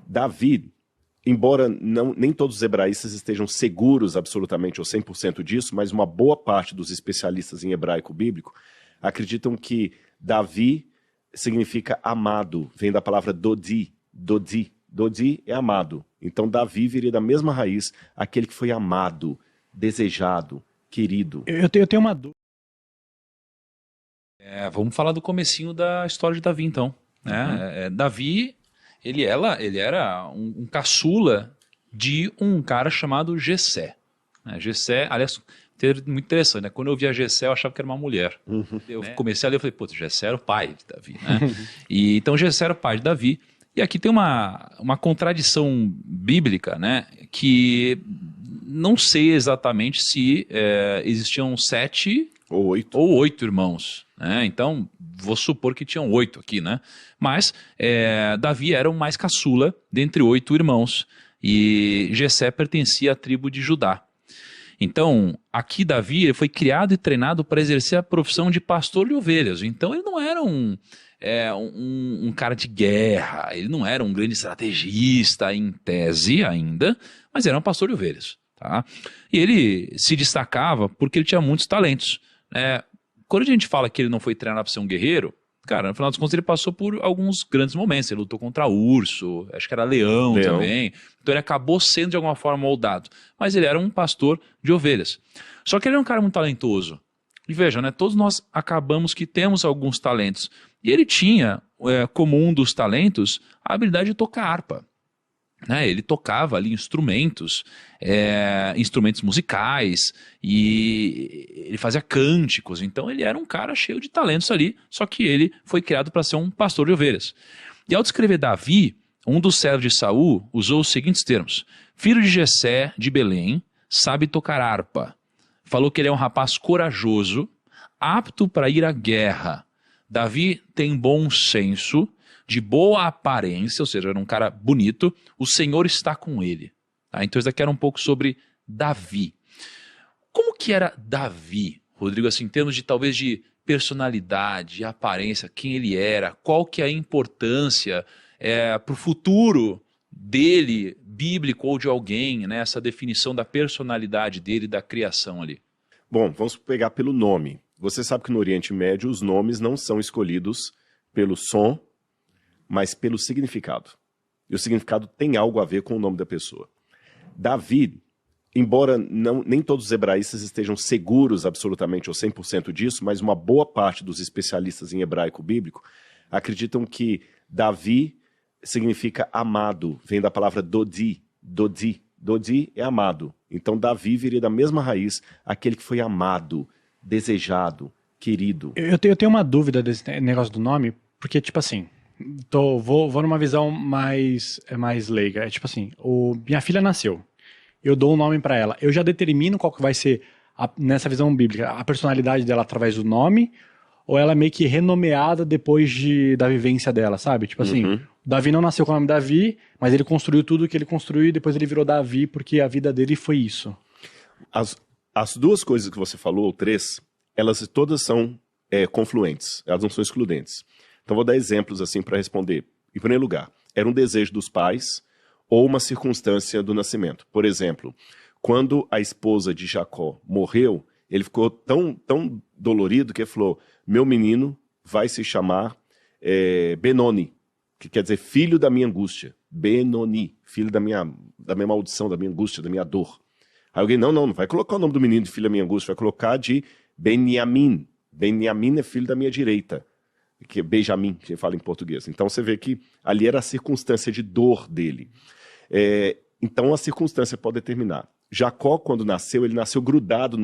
Davi, embora nem todos os hebraístas estejam seguros absolutamente ou 100% disso, mas uma boa parte dos especialistas em hebraico bíblico acreditam que Davi significa amado, vem da palavra dodi, dodi. Dodi é amado. Então Davi viria da mesma raiz, aquele que foi amado, desejado, querido. Eu tenho uma dúvida. Vamos falar do comecinho da história de Davi, então. Né? Davi, ele era um caçula de um cara chamado Jessé. Jessé, aliás, muito interessante, né? Quando eu via Jessé, eu achava que era uma mulher. Eu comecei a ler e falei, putz, Jessé era o pai de Davi. Né? E, então Jessé era o pai de Davi. E aqui tem uma contradição bíblica, né? Que não sei exatamente se existiam 7 ou 8 irmãos. Né? Então, vou supor que tinham 8 aqui, né? Mas Davi era o mais caçula dentre 8 irmãos. E Jessé pertencia à tribo de Judá. Então, aqui Davi ele foi criado e treinado para exercer a profissão de pastor de ovelhas. Então, ele não era um cara de guerra, ele não era um grande estrategista em tese ainda, mas era um pastor de ovelhas. Tá? E ele se destacava porque ele tinha muitos talentos. Quando a gente fala que ele não foi treinado para ser um guerreiro, cara, no final das contas ele passou por alguns grandes momentos. Ele lutou contra urso, acho que era leão também. Então ele acabou sendo de alguma forma moldado. Mas ele era um pastor de ovelhas. Só que ele era um cara muito talentoso. E veja, né, todos nós acabamos que temos alguns talentos. E ele tinha, como um dos talentos, a habilidade de tocar harpa. Né? Ele tocava ali instrumentos musicais, e ele fazia cânticos. Então ele era um cara cheio de talentos ali, só que ele foi criado para ser um pastor de ovelhas. E ao descrever Davi, um dos servos de Saul usou os seguintes termos: filho de Jessé de Belém, sabe tocar harpa. Falou que ele é um rapaz corajoso, apto para ir à guerra. Davi tem bom senso, de boa aparência, ou seja, era um cara bonito, o Senhor está com ele. Tá? Então isso daqui era um pouco sobre Davi. Como que era Davi, Rodrigo, assim, em termos de talvez de personalidade, aparência, quem ele era, qual que é a importância para o futuro dele, bíblico ou de alguém, né, essa definição da personalidade dele, da criação ali? Bom, vamos pegar pelo nome. Você sabe que no Oriente Médio os nomes não são escolhidos pelo som, mas pelo significado. E o significado tem algo a ver com o nome da pessoa. Davi, embora nem todos os hebraístas estejam seguros absolutamente ou 100% disso, mas uma boa parte dos especialistas em hebraico bíblico acreditam que Davi significa amado, vem da palavra dodi, dodi. Dodi é amado. Então Davi viria da mesma raiz, aquele que foi amado, desejado, querido. Eu tenho uma dúvida desse negócio do nome, porque, tipo assim, vou numa visão mais leiga. É tipo assim, minha filha nasceu, eu dou um nome pra ela, eu já determino qual que vai ser, nessa visão bíblica, a personalidade dela através do nome, ou ela é meio que renomeada depois da vivência dela, sabe? Tipo assim, Davi não nasceu com o nome Davi, mas ele construiu tudo que ele construiu e depois ele virou Davi porque a vida dele foi isso. As duas coisas que você falou, ou 3, elas todas são confluentes, elas não são excludentes. Então vou dar exemplos assim para responder. Em primeiro lugar, era um desejo dos pais ou uma circunstância do nascimento. Por exemplo, quando a esposa de Jacó morreu, ele ficou tão dolorido que ele falou: meu menino vai se chamar Benoni, que quer dizer filho da minha angústia. Benoni, filho da minha maldição, da minha angústia, da minha dor. Aí alguém, não vai colocar o nome do menino de filho da minha angústia, vai colocar de Benjamim. Benjamim é filho da minha direita, que é Benjamim, que fala em português. Então você vê que ali era a circunstância de dor dele. Então a circunstância pode determinar. Jacó, quando nasceu, ele nasceu grudado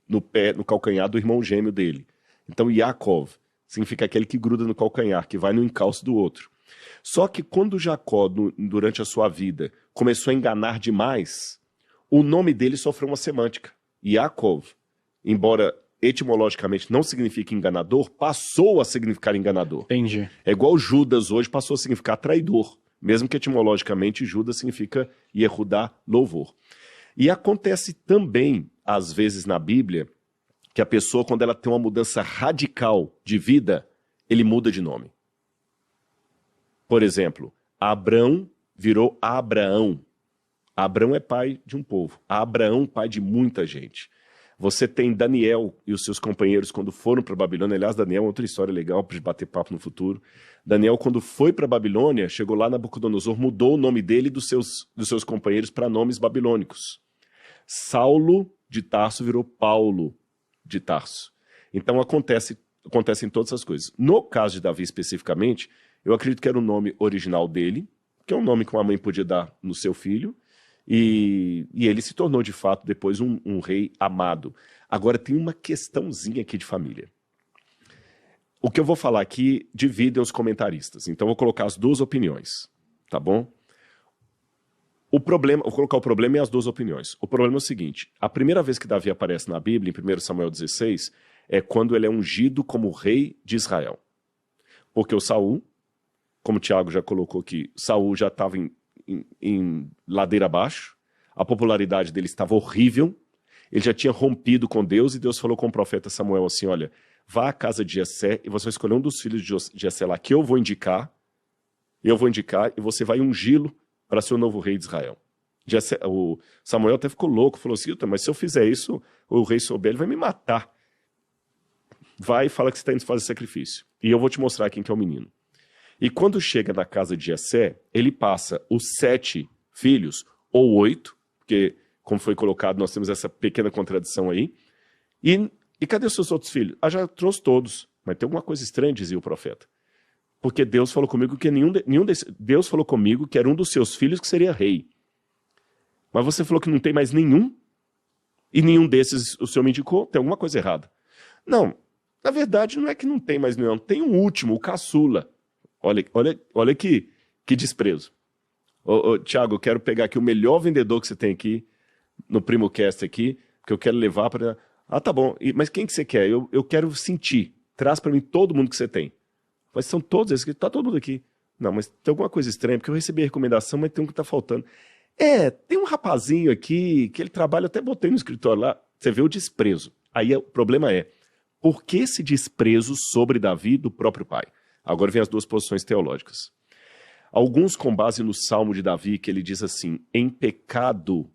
no calcanhar do irmão gêmeo dele. Então Yaakov significa aquele que gruda no calcanhar, que vai no encalço do outro. Só que quando Jacó, durante a sua vida, começou a enganar demais, o nome dele sofreu uma semântica. Yaakov, embora etimologicamente não signifique enganador, passou a significar enganador. Entendi. É igual Judas hoje passou a significar traidor, mesmo que etimologicamente Judas significa Yehudá, louvor. E acontece também, às vezes na Bíblia, que a pessoa, quando ela tem uma mudança radical de vida, ele muda de nome. Por exemplo, Abrão virou Abraão. Abraão é pai de um povo. Abraão, pai de muita gente. Você tem Daniel e os seus companheiros quando foram para Babilônia. Aliás, Daniel é outra história legal para bater papo no futuro. Daniel, quando foi para Babilônia, chegou lá, Nabucodonosor mudou o nome dele e dos seus companheiros para nomes babilônicos. Saulo de Tarso virou Paulo de Tarso. Então acontecem todas essas coisas. No caso de Davi especificamente, eu acredito que era o nome original dele, que é um nome que uma mãe podia dar no seu filho, e ele se tornou, de fato, depois um rei amado. Agora, tem uma questãozinha aqui de família. O que eu vou falar aqui dividem os comentaristas. Então, eu vou colocar as duas opiniões, tá bom? Vou colocar o problema e as duas opiniões. O problema é o seguinte, a primeira vez que Davi aparece na Bíblia, em 1 Samuel 16, é quando ele é ungido como rei de Israel. Porque o Saul, como o Tiago já colocou aqui, Saul já estava em ladeira abaixo, a popularidade dele estava horrível, ele já tinha rompido com Deus, e Deus falou com o profeta Samuel assim, olha, vá à casa de Jessé, e você vai escolher um dos filhos de Jessé lá, que eu vou indicar, e você vai ungí-lo para ser o novo rei de Israel. O Samuel até ficou louco, falou assim, mas se eu fizer isso, o rei souber, ele vai me matar. Vai e fala que você está indo fazer sacrifício, e eu vou te mostrar quem que é o menino. E quando chega na casa de Jessé, ele passa os 7 filhos, ou 8, porque, como foi colocado, nós temos essa pequena contradição aí. E cadê os seus outros filhos? Ah, já trouxe todos. Mas tem alguma coisa estranha, dizia o profeta. Porque Deus falou comigo que Deus falou comigo que era um dos seus filhos que seria rei. Mas você falou que não tem mais nenhum? E nenhum desses o senhor me indicou? Tem alguma coisa errada. Não, na verdade não é que não tem mais nenhum. Tem um último, o caçula. Olha que desprezo. Tiago, eu quero pegar aqui o melhor vendedor que você tem aqui, no PrimoCast aqui, que eu quero levar para... Ah, tá bom, mas quem que você quer? Eu quero sentir. Traz para mim todo mundo que você tem. Mas são todos esses aqui, tá todo mundo aqui. Não, mas tem alguma coisa estranha, porque eu recebi a recomendação, mas tem um que tá faltando. Tem um rapazinho aqui, que ele trabalha, até botei no escritório lá, você vê o desprezo. Aí o problema é, por que esse desprezo sobre Davi do próprio pai? Agora vem as duas posições teológicas. Alguns, com base no Salmo de Davi, que ele diz assim, em pecado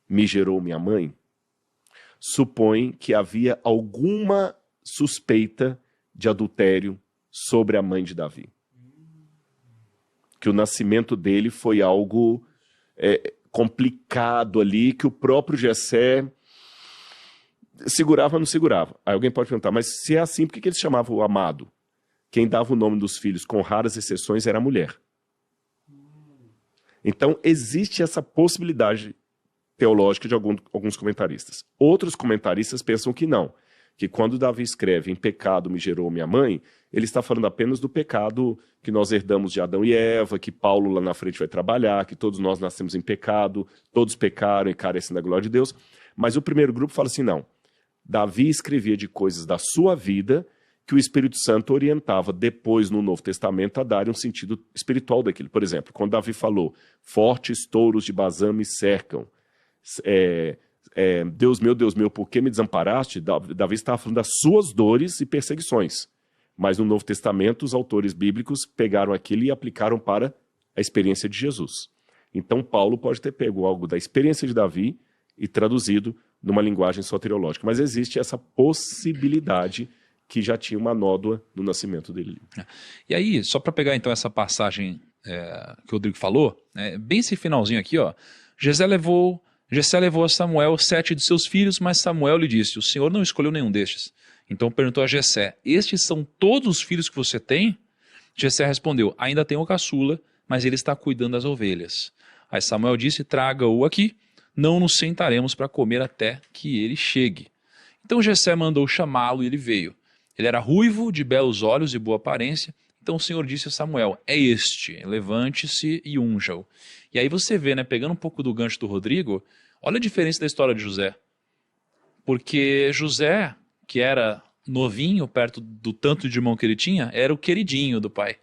me gerou minha mãe, supõem que havia alguma suspeita de adultério sobre a mãe de Davi. Que o nascimento dele foi algo complicado ali, que o próprio Jessé segurava ou não segurava. Aí alguém pode perguntar, mas se é assim, por que eles chamavam o amado? Quem dava o nome dos filhos, com raras exceções, era a mulher. Então, existe essa possibilidade teológica de alguns comentaristas. Outros comentaristas pensam que não, que quando Davi escreve, em pecado me gerou minha mãe, ele está falando apenas do pecado que nós herdamos de Adão e Eva, que Paulo lá na frente vai trabalhar, que todos nós nascemos em pecado, todos pecaram e carecem da glória de Deus. Mas o primeiro grupo fala assim, não, Davi escrevia de coisas da sua vida que o Espírito Santo orientava depois no Novo Testamento a dar um sentido espiritual daquilo. Por exemplo, quando Davi falou, fortes touros de Bazã me cercam, Deus meu, por que me desamparaste? Davi estava falando das suas dores e perseguições. Mas no Novo Testamento, os autores bíblicos pegaram aquilo e aplicaram para a experiência de Jesus. Então Paulo pode ter pego algo da experiência de Davi e traduzido numa linguagem soteriológica. Mas existe essa possibilidade que já tinha uma nódoa no nascimento dele. E aí, só para pegar então essa passagem que o Rodrigo falou, bem esse finalzinho aqui, ó, Jessé levou a Samuel 7 de seus filhos, mas Samuel lhe disse, o Senhor não escolheu nenhum destes. Então perguntou a Jessé, estes são todos os filhos que você tem? Jessé respondeu, ainda tenho o caçula, mas ele está cuidando das ovelhas. Aí Samuel disse, traga-o aqui, não nos sentaremos para comer até que ele chegue. Então Jessé mandou chamá-lo e ele veio. Ele era ruivo, de belos olhos e boa aparência. Então o Senhor disse a Samuel, é este, levante-se e unja-o. E aí você vê, né, pegando um pouco do gancho do Rodrigo, olha a diferença da história de José. Porque José, que era novinho, perto do tanto de irmão que ele tinha, era o queridinho do pai.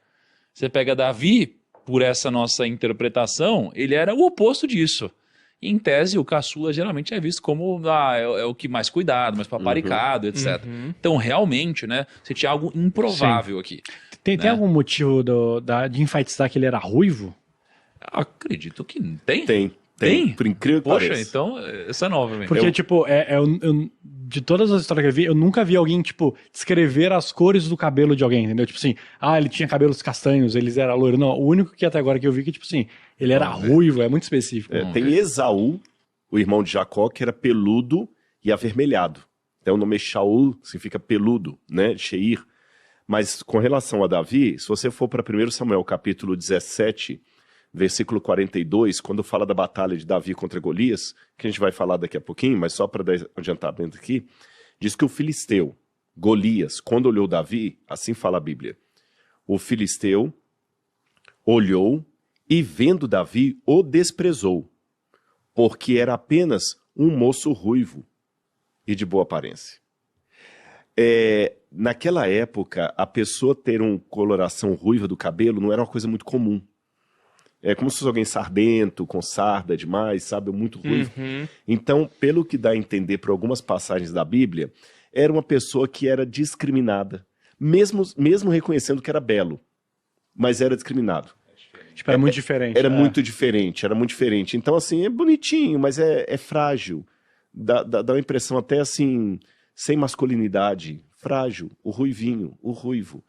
Você pega Davi, por essa nossa interpretação, ele era o oposto disso. E, em tese, o caçula geralmente é visto como é o que mais cuidado, mais paparicado, etc. Então, realmente, né, você tinha algo improvável aqui. Tem algum motivo de enfatizar que ele era ruivo? Acredito que tem. Tem, por incrível que Poxa, pareça. então essa é nova, velho. Porque, tipo, de todas as histórias que eu vi, eu nunca vi alguém, tipo, descrever as cores do cabelo de alguém, entendeu? Tipo assim, ele tinha cabelos castanhos, eles eram loiro. Não, o único que até agora que eu vi que, tipo assim, ele era ruivo, é muito específico. Tem Esaú, o irmão de Jacó, que era peludo e avermelhado. Então o nome é Shaul, significa peludo, né? Sheir. Mas com relação a Davi, se você for para 1 Samuel capítulo 17, versículo 42, quando fala da batalha de Davi contra Golias, que a gente vai falar daqui a pouquinho, mas só para dar adiantamento aqui, diz que o filisteu, Golias, quando olhou Davi, assim fala a Bíblia, o filisteu olhou e vendo Davi, o desprezou, porque era apenas um moço ruivo e de boa aparência. Naquela época, a pessoa ter uma coloração ruiva do cabelo não era uma coisa muito comum. É como se fosse alguém sardento, com sarda demais, sabe? Muito ruivo. Então, pelo que dá a entender por algumas passagens da Bíblia, era uma pessoa que era discriminada, mesmo reconhecendo que era belo, mas era discriminado. Tipo, era muito diferente. Era muito diferente. Então, assim, é bonitinho, mas é frágil. Dá uma impressão até, assim, sem masculinidade. Frágil, o ruivinho, o ruivo.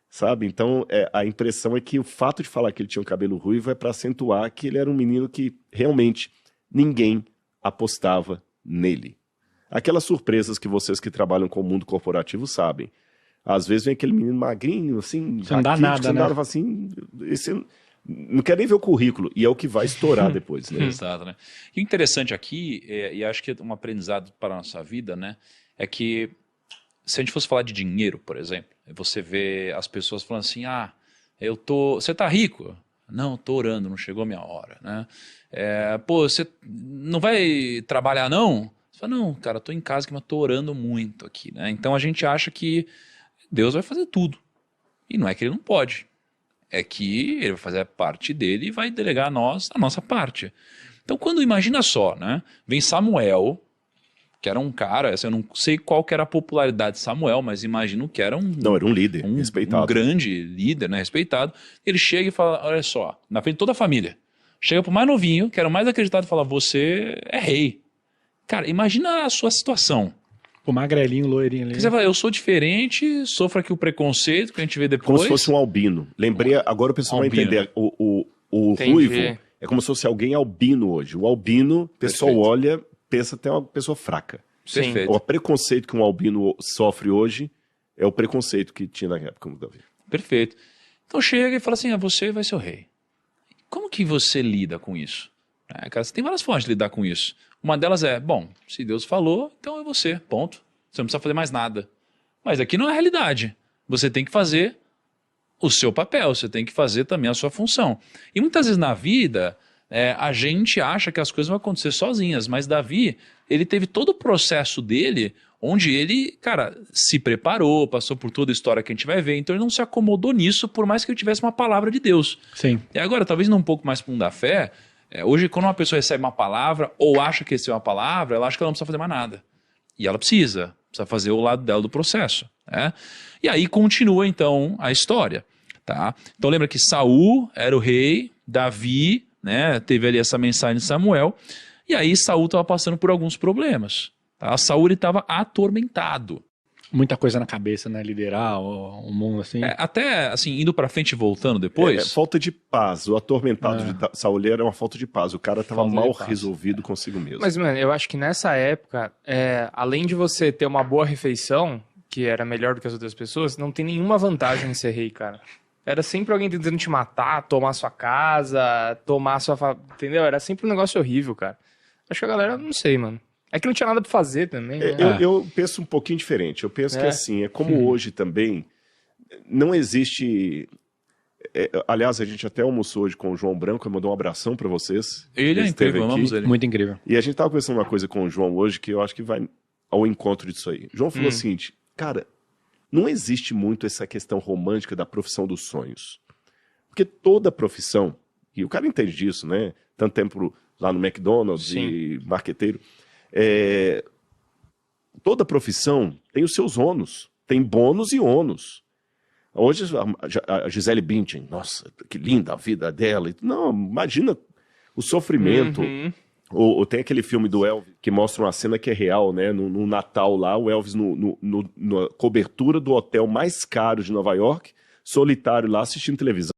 Sabe? Então, a impressão é que o fato de falar que ele tinha um cabelo ruivo é para acentuar que ele era um menino que, realmente, ninguém apostava nele. Aquelas surpresas que vocês que trabalham com o mundo corporativo sabem. Às vezes vem aquele menino magrinho, assim... Você não dá nada, né? Assim, esse... Não quer nem ver o currículo, e é o que vai estourar depois, né? Exato, né? E o interessante aqui, e acho que é um aprendizado para a nossa vida, né? É que se a gente fosse falar de dinheiro, por exemplo, você vê as pessoas falando assim, você tá rico? Não, tô orando, não chegou a minha hora, né? Você não vai trabalhar não? Você fala, não, cara, tô em casa mas tô orando muito aqui, né? Então a gente acha que Deus vai fazer tudo. E não é que ele não pode. É que ele vai fazer a parte dele e vai delegar a nós a nossa parte. Então, imagina só, né? Vem Samuel, que era um cara, eu não sei qual que era a popularidade de Samuel, mas imagino que era era um líder, respeitado. Um grande líder, né? Respeitado. Ele chega e fala, olha só, na frente de toda a família, chega pro mais novinho, que era o mais acreditado, e fala, você é rei. Cara, imagina a sua situação. O magrelinho, loirinho ali. Você fala, eu sou diferente, sofro aqui o preconceito que a gente vê depois. Como se fosse um albino. Lembrei, agora o pessoal vai entender. O ruivo é como se fosse alguém albino hoje. O albino, o pessoal olha, pensa até uma pessoa fraca. Perfeito. O preconceito que um albino sofre hoje é o preconceito que tinha na época do Davi. Perfeito. Então chega e fala assim, você vai ser o rei. Como que você lida com isso? Cara, você tem várias formas de lidar com isso. Uma delas é, se Deus falou, então é você, ponto. Você não precisa fazer mais nada. Mas aqui não é a realidade. Você tem que fazer o seu papel, você tem que fazer também a sua função. E muitas vezes na vida, a gente acha que as coisas vão acontecer sozinhas, mas Davi, ele teve todo o processo dele, onde ele, cara, se preparou, passou por toda a história que a gente vai ver, então ele não se acomodou nisso, por mais que ele tivesse uma palavra de Deus. Sim. E agora, talvez não um pouco mais para um da fé, hoje quando uma pessoa recebe uma palavra, ou acha que recebeu uma palavra, ela acha que ela não precisa fazer mais nada. E ela precisa fazer o lado dela do processo. Né? E aí continua então a história. Tá? Então lembra que Saul era o rei, Davi, né, teve ali essa mensagem de Samuel, e aí Saul estava passando por alguns problemas. Tá? Saul estava atormentado. Muita coisa na cabeça, né? Liderar o mundo assim. Até assim, indo pra frente e voltando depois. Falta de paz. O atormentado de Saul era uma falta de paz. O cara estava mal resolvido consigo mesmo. Mas, mano, eu acho que nessa época, além de você ter uma boa refeição, que era melhor do que as outras pessoas, não tem nenhuma vantagem em ser rei, cara. Era sempre alguém tentando te matar, tomar sua casa, tomar sua... Entendeu? Era sempre um negócio horrível, cara. Acho que a galera, não sei, mano. É que não tinha nada pra fazer também, né? Eu penso um pouquinho diferente. Eu penso que assim, como hoje também, não existe... aliás, a gente até almoçou hoje com o João Branco, eu mandou um abração pra vocês. Ele é incrível, amamos ele. Muito incrível. E a gente tava conversando uma coisa com o João hoje que eu acho que vai ao encontro disso aí. O João falou o seguinte, cara, não existe muito essa questão romântica da profissão dos sonhos. Porque toda profissão, e o cara entende disso, né? Tanto tempo lá no McDonald's e marqueteiro... toda profissão tem os seus ônus, tem bônus e ônus. Hoje a Gisele Bündchen, nossa, que linda a vida dela. Não, imagina o sofrimento. Ou tem aquele filme do Elvis que mostra uma cena que é real, né? No Natal lá, o Elvis na cobertura do hotel mais caro de Nova York, solitário lá assistindo televisão.